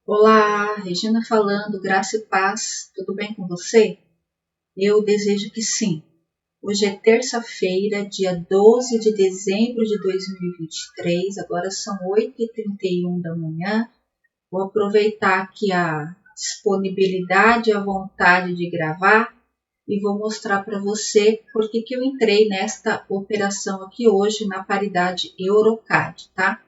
Olá, Regina falando, graça e paz, tudo bem com você? Eu desejo que sim. Hoje é terça-feira, dia 12 de dezembro de 2023, agora são 8h31 da manhã. Vou aproveitar aqui a disponibilidade e a vontade de gravar e vou mostrar para você por que eu entrei nesta operação aqui hoje na paridade Eurocad, tá?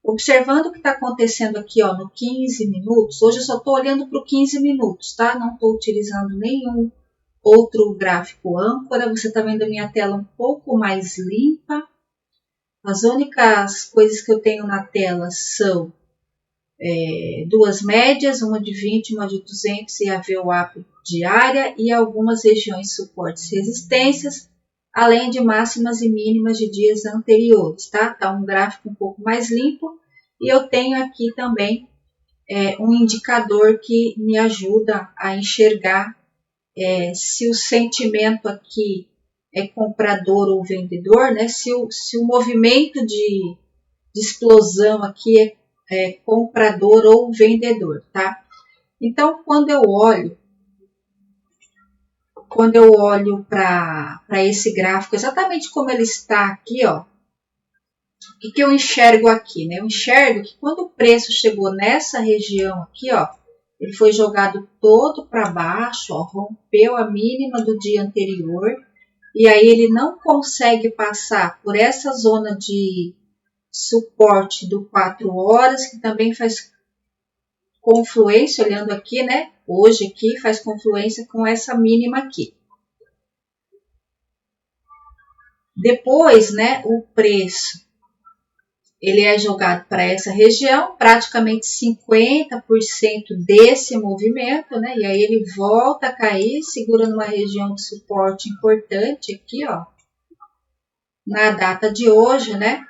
Observando o que está acontecendo aqui ó, no 15 minutos, hoje eu só estou olhando para o 15 minutos, tá? Não estou utilizando nenhum outro gráfico âncora. Você está vendo a minha tela um pouco mais limpa. As únicas coisas que eu tenho na tela são duas médias, uma de 20 e uma de 200 e a VWAP diária e algumas regiões suportes e resistências, além de máximas e mínimas de dias anteriores, tá? Tá um gráfico um pouco mais limpo e eu tenho aqui também um indicador que me ajuda a enxergar se o sentimento aqui é comprador ou vendedor, né? Se o movimento de explosão aqui é comprador ou vendedor, tá? Então, quando eu olho para esse gráfico, exatamente como ele está aqui, ó, o que eu enxergo aqui, né? Eu enxergo que quando o preço chegou nessa região aqui, ó, ele foi jogado todo para baixo, ó, rompeu a mínima do dia anterior, e aí ele não consegue passar por essa zona de suporte do 4 horas, que também faz confluência, olhando aqui, né? Hoje aqui faz confluência com essa mínima aqui. Depois, né, o preço, ele é jogado para essa região, praticamente 50% desse movimento, né? E aí ele volta a cair, segura numa região de suporte importante aqui, ó, na data de hoje, né?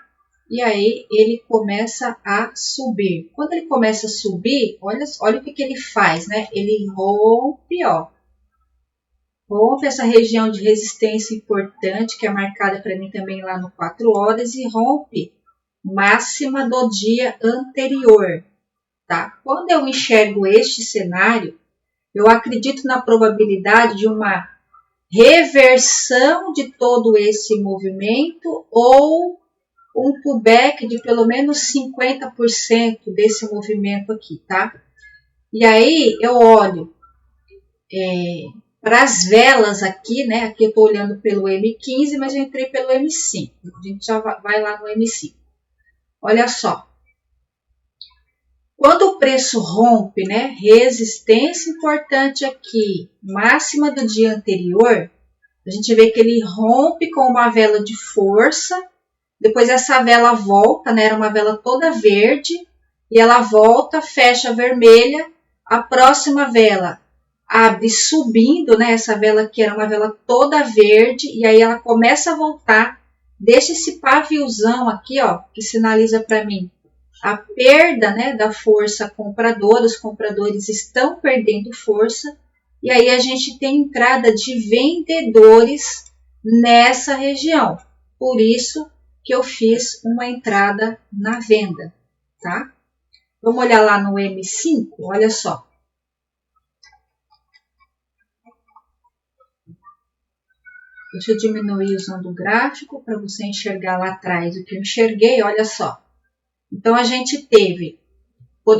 E aí ele começa a subir. Quando ele começa a subir, olha o que ele faz, né? Ele rompe, ó. Rompe essa região de resistência importante, que é marcada para mim também lá no 4 horas, e rompe máxima do dia anterior, tá? Quando eu enxergo este cenário, eu acredito na probabilidade de uma reversão de todo esse movimento ou um pullback de pelo menos 50% desse movimento aqui, tá? E aí eu olho para as velas aqui, né? Aqui eu estou olhando pelo M15, mas eu entrei pelo M5. A gente já vai lá no M5. Olha só. Quando o preço rompe, né? Resistência importante aqui, máxima do dia anterior, a gente vê que ele rompe com uma vela de força. Depois essa vela volta, né? Era uma vela toda verde. E ela volta, fecha vermelha. A próxima vela abre subindo, né? Essa vela aqui era uma vela toda verde. E aí ela começa a voltar. Deixa esse paviozão aqui, ó, que sinaliza para mim a perda, né, da força compradora. Os compradores estão perdendo força. E aí a gente tem entrada de vendedores nessa região. Por isso que eu fiz uma entrada na venda, tá? Vamos olhar lá no M5, olha só. Deixa eu diminuir usando o gráfico para você enxergar lá atrás o que eu enxerguei, olha só. Então, a gente teve,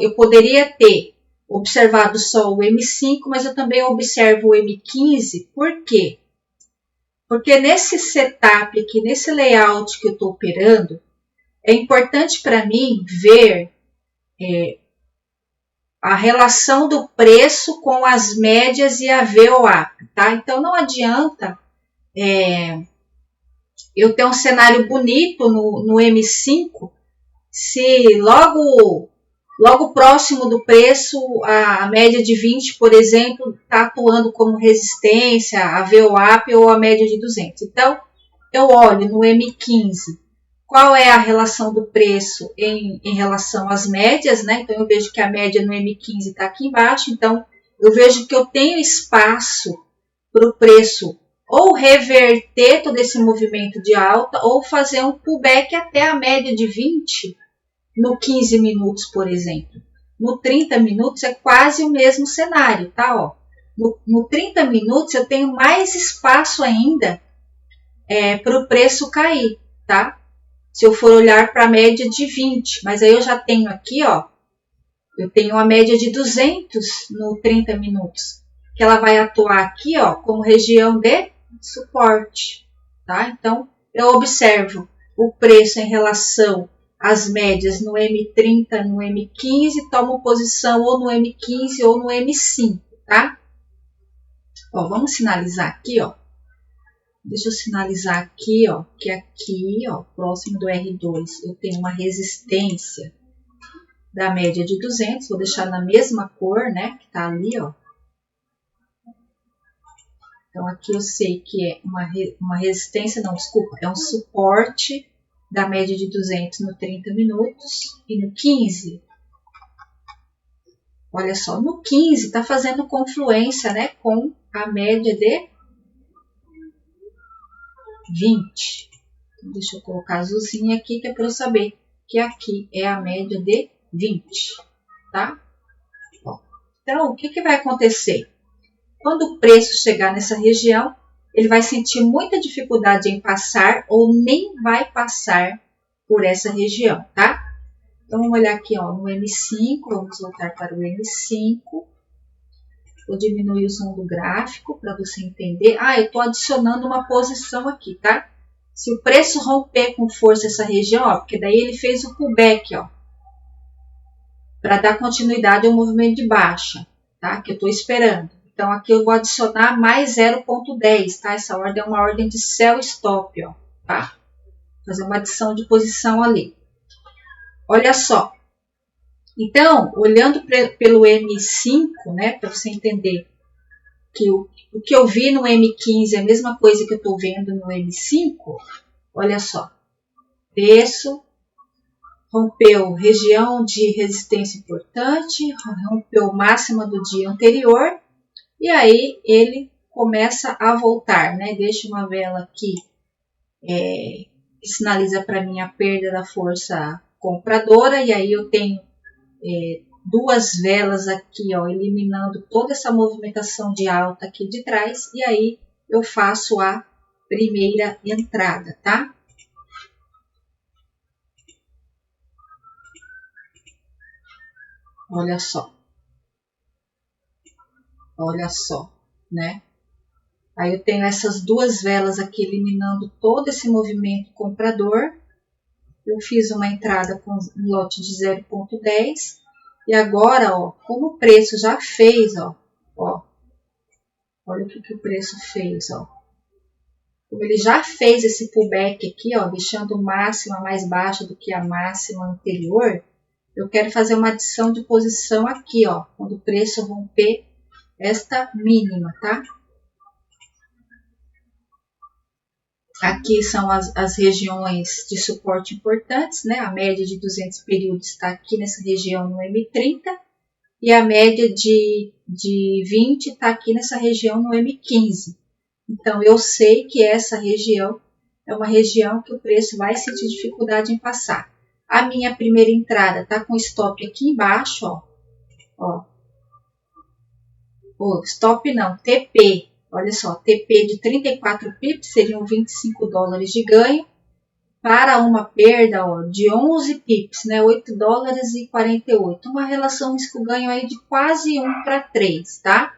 eu poderia ter observado só o M5, mas eu também observo o M15, por quê? Porque nesse setup aqui, nesse layout que eu estou operando, é importante para mim ver a relação do preço com as médias e a VWAP, tá? Então, não adianta eu ter um cenário bonito no M5 se logo próximo do preço a média de 20, por exemplo, está atuando como resistência, a VWAP ou a média de 200. Então, eu olho no M15 qual é a relação do preço em relação às médias, né? Então, eu vejo que a média no M15 está aqui embaixo. Então, eu vejo que eu tenho espaço para o preço ou reverter todo esse movimento de alta ou fazer um pullback até a média de 20 no 15 minutos, por exemplo. No 30 minutos é quase o mesmo cenário, tá? Ó, no 30 minutos eu tenho mais espaço ainda para o preço cair, tá? Se eu for olhar para a média de 20, mas aí eu já tenho aqui, ó, eu tenho a média de 200 no 30 minutos, que ela vai atuar aqui, ó, como região de suporte, tá? Então, eu observo o preço em relação às médias no M30, no M15, tomo posição ou no M15 ou no M5, tá? Ó, vamos sinalizar aqui, ó. Deixa eu sinalizar aqui, ó, que aqui, ó, próximo do R2, eu tenho uma resistência da média de 200, vou deixar na mesma cor, né, que tá ali, ó. Então, aqui eu sei que é uma resistência, não, desculpa, é um suporte da média de 200 no 30 minutos e no 15. Olha só, no 15 está fazendo confluência, né, com a média de 20. Então, deixa eu colocar azulzinho aqui, que é para eu saber que aqui é a média de 20, tá? Bom, então, o que vai acontecer? Quando o preço chegar nessa região, ele vai sentir muita dificuldade em passar ou nem vai passar por essa região, tá? Então, vamos olhar aqui, ó, no M5, vamos voltar para o M5. Vou diminuir o som do gráfico para você entender. Ah, eu estou adicionando uma posição aqui, tá? Se o preço romper com força essa região, ó, porque daí ele fez o pullback, ó, para dar continuidade ao movimento de baixa, tá? Que eu estou esperando. Então, aqui eu vou adicionar mais 0,10, tá? Essa ordem é uma ordem de sell stop, ó, tá? Fazer uma adição de posição ali. Olha só. Então, olhando pelo M5, né, para você entender que o que eu vi no M15 é a mesma coisa que eu estou vendo no M5, olha só. Preço rompeu região de resistência importante, rompeu máxima do dia anterior, e aí ele começa a voltar, né? Deixa uma vela aqui que sinaliza para mim a perda da força compradora, e aí eu tenho duas velas aqui, ó, eliminando toda essa movimentação de alta aqui de trás, e aí eu faço a primeira entrada, tá? Olha só. Olha só, né? Aí eu tenho essas duas velas aqui eliminando todo esse movimento comprador. Eu fiz uma entrada com um lote de 0,10. E agora, ó, como o preço já fez, ó, olha o que o preço fez, ó. Como ele já fez esse pullback aqui, ó, deixando a máxima mais baixa do que a máxima anterior, eu quero fazer uma adição de posição aqui, ó, quando o preço romper esta mínima, tá? Aqui são as regiões de suporte importantes, né? A média de 200 períodos está aqui nessa região no M30 e a média de 20 está aqui nessa região no M15. Então, eu sei que essa região é uma região que o preço vai sentir dificuldade em passar. A minha primeira entrada está com stop aqui embaixo, ó. Stop não, TP. Olha só, TP de 34 pips seriam 25 dólares de ganho para uma perda, ó, de 11 pips, né, 8 dólares e 48. Uma relação risco-ganho aí de quase 1 para 3, tá?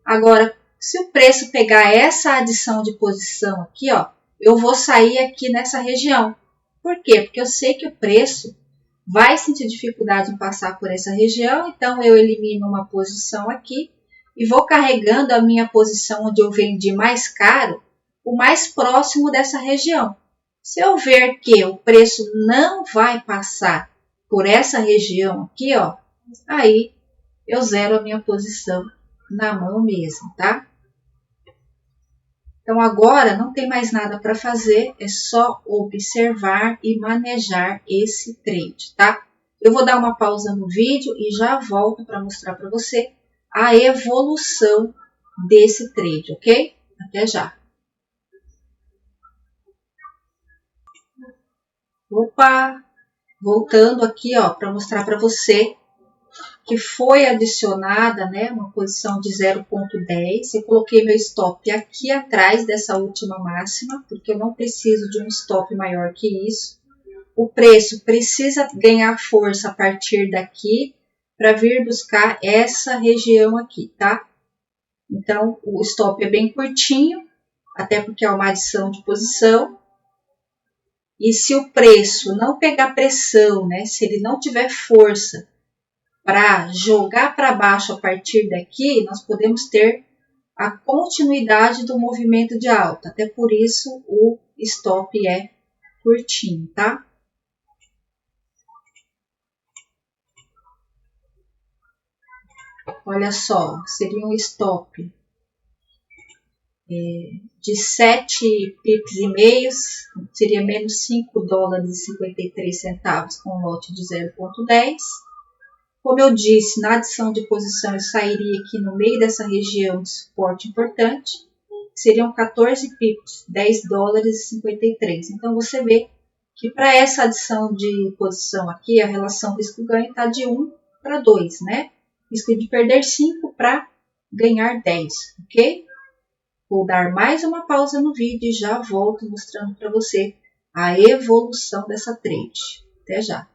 Agora, se o preço pegar essa adição de posição aqui, ó, eu vou sair aqui nessa região. Por quê? Porque eu sei que o preço vai sentir dificuldade em passar por essa região, então eu elimino uma posição aqui e vou carregando a minha posição onde eu vendi mais caro, o mais próximo dessa região. Se eu ver que o preço não vai passar por essa região aqui, ó, aí eu zero a minha posição na mão mesmo, tá? Então, agora não tem mais nada para fazer, é só observar e manejar esse trade, tá? Eu vou dar uma pausa no vídeo e já volto para mostrar para você a evolução desse trade, ok? Até já! Opa! Voltando aqui, ó, para mostrar para você que foi adicionada, né, uma posição de 0,10. Eu coloquei meu stop aqui atrás dessa última máxima, porque eu não preciso de um stop maior que isso. O preço precisa ganhar força a partir daqui para vir buscar essa região aqui, tá? Então, o stop é bem curtinho, até porque é uma adição de posição. E se o preço não pegar pressão, né, se ele não tiver força para jogar para baixo a partir daqui, nós podemos ter a continuidade do movimento de alta. Até por isso o stop é curtinho, tá? Olha só, seria um stop de 7 pips e meios, seria menos 5 dólares e 53 centavos com um lote de 0,10. Como eu disse, na adição de posição eu sairia aqui no meio dessa região de suporte importante, seriam 14 pips, 10 dólares e 53. Então você vê que para essa adição de posição aqui, a relação risco-ganho está de 1 para 2, né? Risco de perder 5 para ganhar 10, ok? Vou dar mais uma pausa no vídeo e já volto mostrando para você a evolução dessa trade. Até já!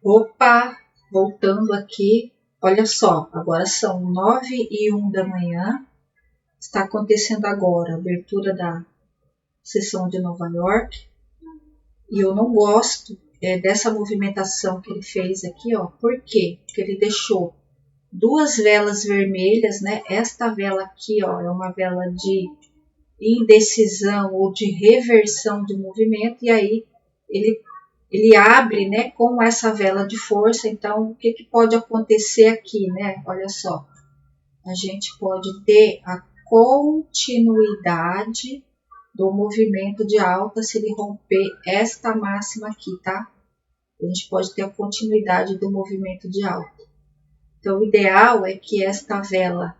Opa, voltando aqui, olha só, agora são 9h01 da manhã, está acontecendo agora a abertura da sessão de Nova York, e eu não gosto dessa movimentação que ele fez aqui, ó. Por quê? Porque ele deixou duas velas vermelhas, né? Esta vela aqui, ó, é uma vela de indecisão ou de reversão de movimento, e aí ele abre, né, com essa vela de força. Então, o que pode acontecer aqui, né? Olha só, a gente pode ter a continuidade do movimento de alta se ele romper esta máxima aqui, tá? A gente pode ter a continuidade do movimento de alta. Então, o ideal é que esta vela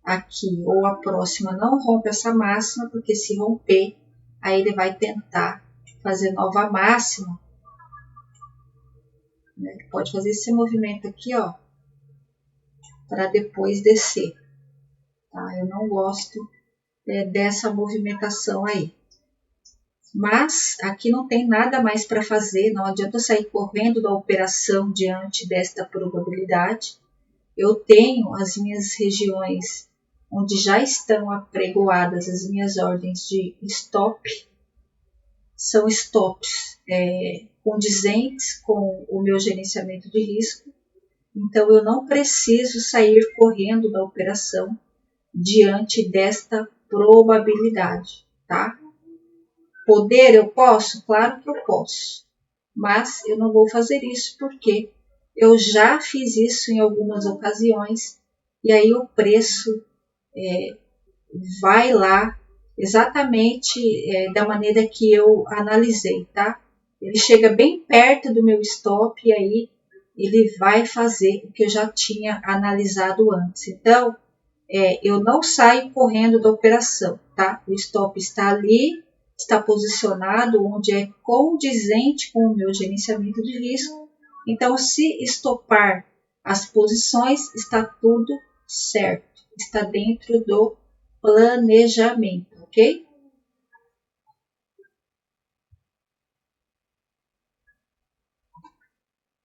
aqui ou a próxima não rompa essa máxima, porque se romper, aí ele vai tentar fazer nova máxima. Ele pode fazer esse movimento aqui, ó, para depois descer. Tá? Eu não gosto dessa movimentação aí. Mas aqui não tem nada mais para fazer, não adianta eu sair correndo da operação diante desta probabilidade. Eu tenho as minhas regiões onde já estão apregoadas as minhas ordens de stop. São stops condizentes com o meu gerenciamento de risco. Então, eu não preciso sair correndo da operação diante desta probabilidade, tá? Poder eu posso? Claro que eu posso. Mas eu não vou fazer isso porque eu já fiz isso em algumas ocasiões e aí o preço vai lá exatamente da maneira que eu analisei, tá? Ele chega bem perto do meu stop e aí ele vai fazer o que eu já tinha analisado antes. Então, eu não saio correndo da operação, tá? O stop está ali, está posicionado onde é condizente com o meu gerenciamento de risco. Então, se estopar as posições, está tudo certo. Está dentro do planejamento, ok?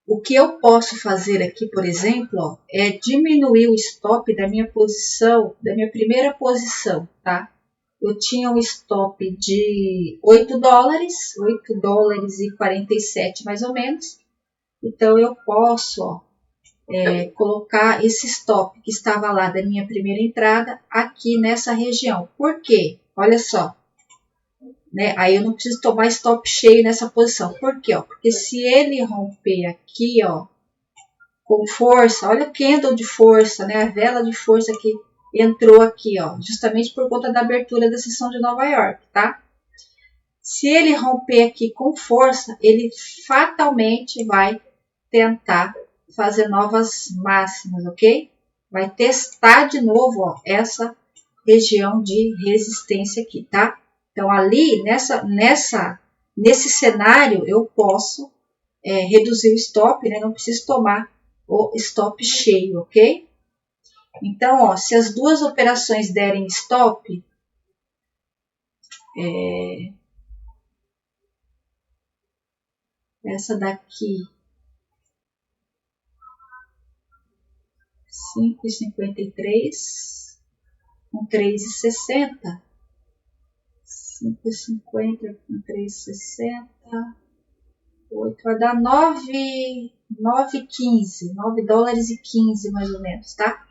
O que eu posso fazer aqui, por exemplo, ó, é diminuir o stop da minha posição, da minha primeira posição, tá? Eu tinha um stop de 8 dólares, 8 dólares e 47 mais ou menos. Então, eu posso, ó, colocar esse stop que estava lá da minha primeira entrada aqui nessa região. Por quê? Olha só. Né? Aí eu não preciso tomar stop cheio nessa posição. Por quê? Ó? Porque se ele romper aqui, ó, com força, olha o candle de força, né? A vela de força que entrou aqui, ó, justamente por conta da abertura da sessão de Nova York, tá? Se ele romper aqui com força, ele fatalmente vai tentar fazer novas máximas, ok? Vai testar de novo, ó, essa região de resistência aqui, tá? Então, ali, nesse cenário, eu posso reduzir o stop, né? Não preciso tomar o stop cheio, ok? Então, ó, se as duas operações derem stop, essa daqui 5,53 com 3,60, 5,50 com 3,60, 8 vai dar 9,15, 9 dólares e 15 mais ou menos, tá?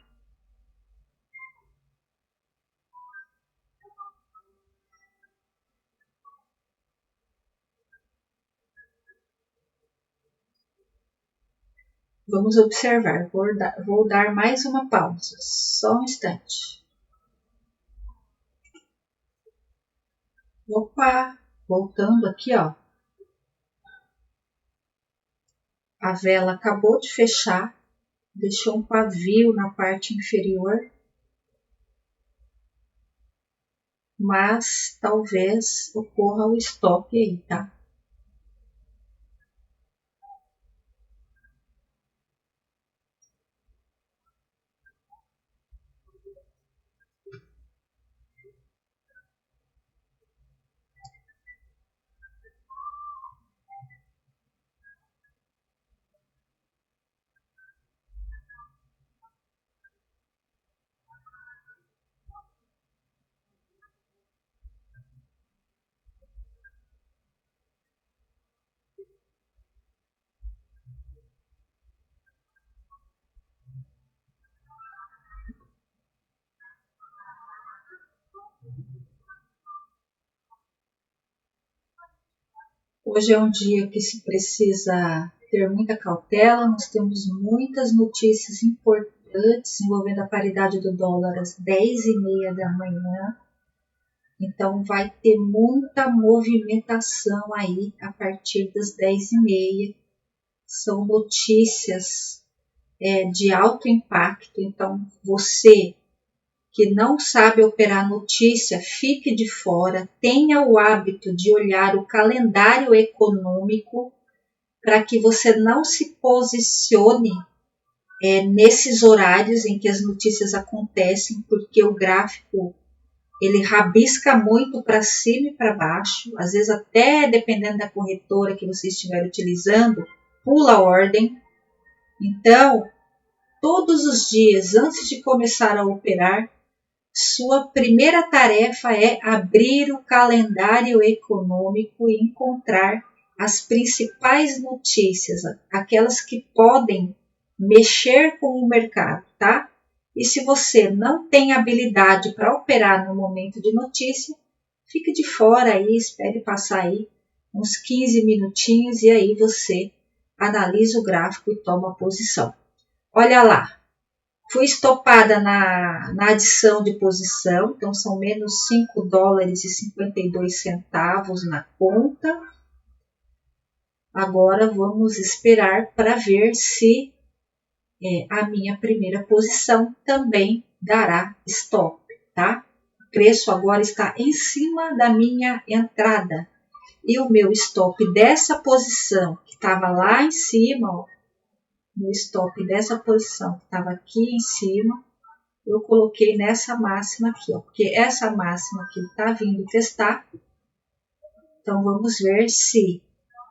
Vamos observar, vou dar mais uma pausa, só um instante. Opa, voltando aqui, ó. A vela acabou de fechar, deixou um pavio na parte inferior, mas talvez ocorra o stop aí, tá? Hoje é um dia que se precisa ter muita cautela, nós temos muitas notícias importantes envolvendo a paridade do dólar às 10h30 da manhã. Então vai ter muita movimentação aí a partir das 10h30. São notícias de alto impacto, então você que não sabe operar notícia, fique de fora, tenha o hábito de olhar o calendário econômico para que você não se posicione nesses horários em que as notícias acontecem, porque o gráfico ele rabisca muito para cima e para baixo, às vezes até dependendo da corretora que você estiver utilizando, pula a ordem. Então, todos os dias, antes de começar a operar, sua primeira tarefa é abrir o calendário econômico e encontrar as principais notícias, aquelas que podem mexer com o mercado, tá? E se você não tem habilidade para operar no momento de notícia, fique de fora aí, espere passar aí uns 15 minutinhos e aí você analisa o gráfico e toma a posição. Olha lá, fui estopada na adição de posição, então são menos 5 dólares e 52 centavos na conta. Agora vamos esperar para ver se a minha primeira posição também dará stop, tá? O preço agora está em cima da minha entrada e o meu stop dessa posição que estava lá em cima, ó, no stop dessa posição que estava aqui em cima, eu coloquei nessa máxima aqui, ó, porque essa máxima aqui está vindo testar. Então vamos ver se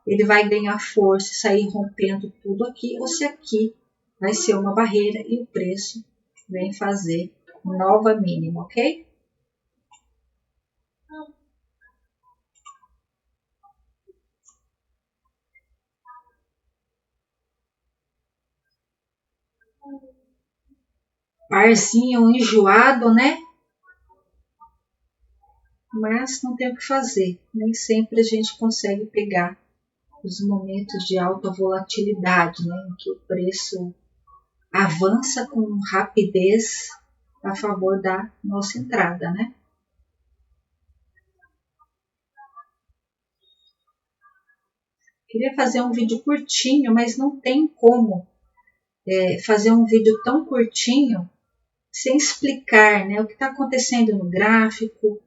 ele vai ganhar força e sair rompendo tudo aqui, ou se aqui vai ser uma barreira e o preço vem fazer nova mínima, ok? Parzinho enjoado, né? Mas não tem o que fazer. Nem sempre a gente consegue pegar os momentos de alta volatilidade, né? Em que o preço avança com rapidez a favor da nossa entrada, né? Queria fazer um vídeo curtinho, mas não tem como fazer um vídeo tão curtinho sem explicar, né, o que está acontecendo no gráfico, o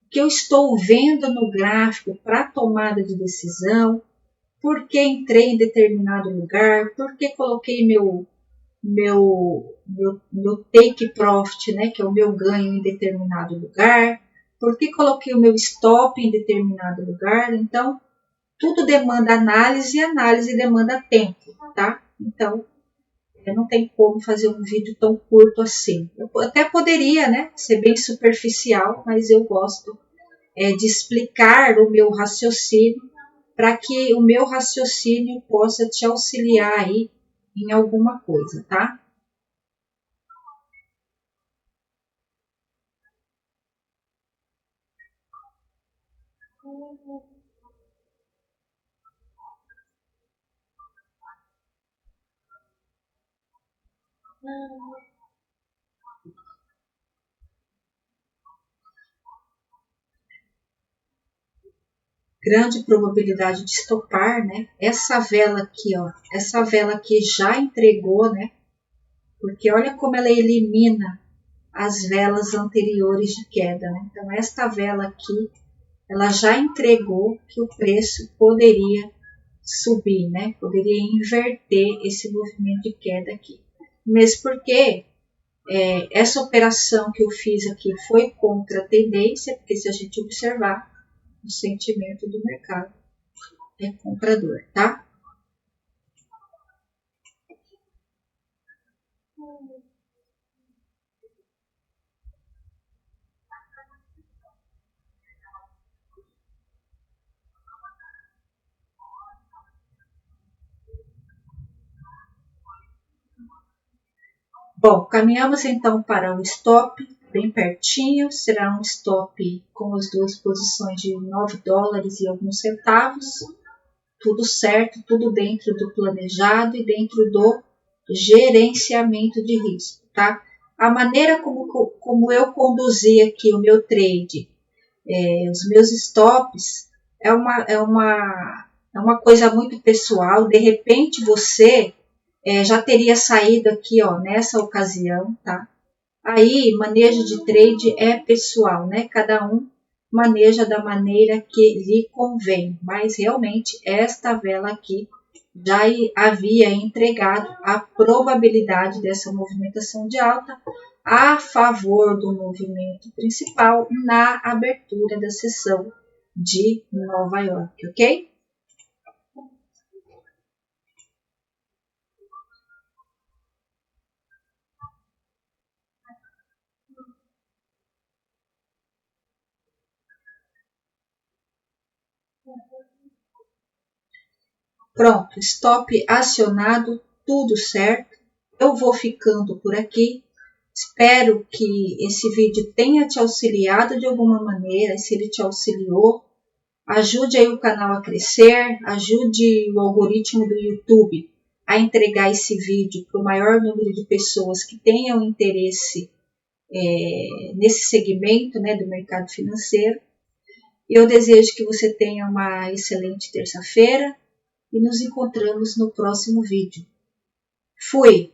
que eu estou vendo no gráfico para tomada de decisão, por que entrei em determinado lugar, por que coloquei meu take profit, né, que é o meu ganho em determinado lugar, por que coloquei o meu stop em determinado lugar. Então, tudo demanda análise e análise demanda tempo, tá? Então, não tem como fazer um vídeo tão curto assim. Eu até poderia, né, ser bem superficial, mas eu gosto de explicar o meu raciocínio para que o meu raciocínio possa te auxiliar aí em alguma coisa, tá? Grande probabilidade de estopar, né? Essa vela aqui, ó, essa vela aqui já entregou, né? Porque olha como ela elimina as velas anteriores de queda, né? Então, esta vela aqui, ela já entregou que o preço poderia subir, né? Poderia inverter esse movimento de queda aqui. Mesmo porque essa operação que eu fiz aqui foi contra a tendência, porque se a gente observar, o sentimento do mercado é comprador, tá? Bom, caminhamos então para o stop, bem pertinho, será um stop com as duas posições de 9 dólares e alguns centavos, tudo certo, tudo dentro do planejado e dentro do gerenciamento de risco, tá? A maneira como eu conduzi aqui o meu trade, os meus stops, é uma coisa muito pessoal. De repente você já teria saído aqui, ó, nessa ocasião, tá? Aí, manejo de trade é pessoal, né? Cada um maneja da maneira que lhe convém, mas realmente esta vela aqui já havia entregado a probabilidade dessa movimentação de alta a favor do movimento principal na abertura da sessão de Nova York, ok? Pronto, stop acionado, tudo certo. Eu vou ficando por aqui. Espero que esse vídeo tenha te auxiliado de alguma maneira. Se ele te auxiliou, ajude aí o canal a crescer, ajude o algoritmo do YouTube a entregar esse vídeo para o maior número de pessoas que tenham interesse nesse segmento, né, do mercado financeiro. Eu desejo que você tenha uma excelente terça-feira e nos encontramos no próximo vídeo. Fui!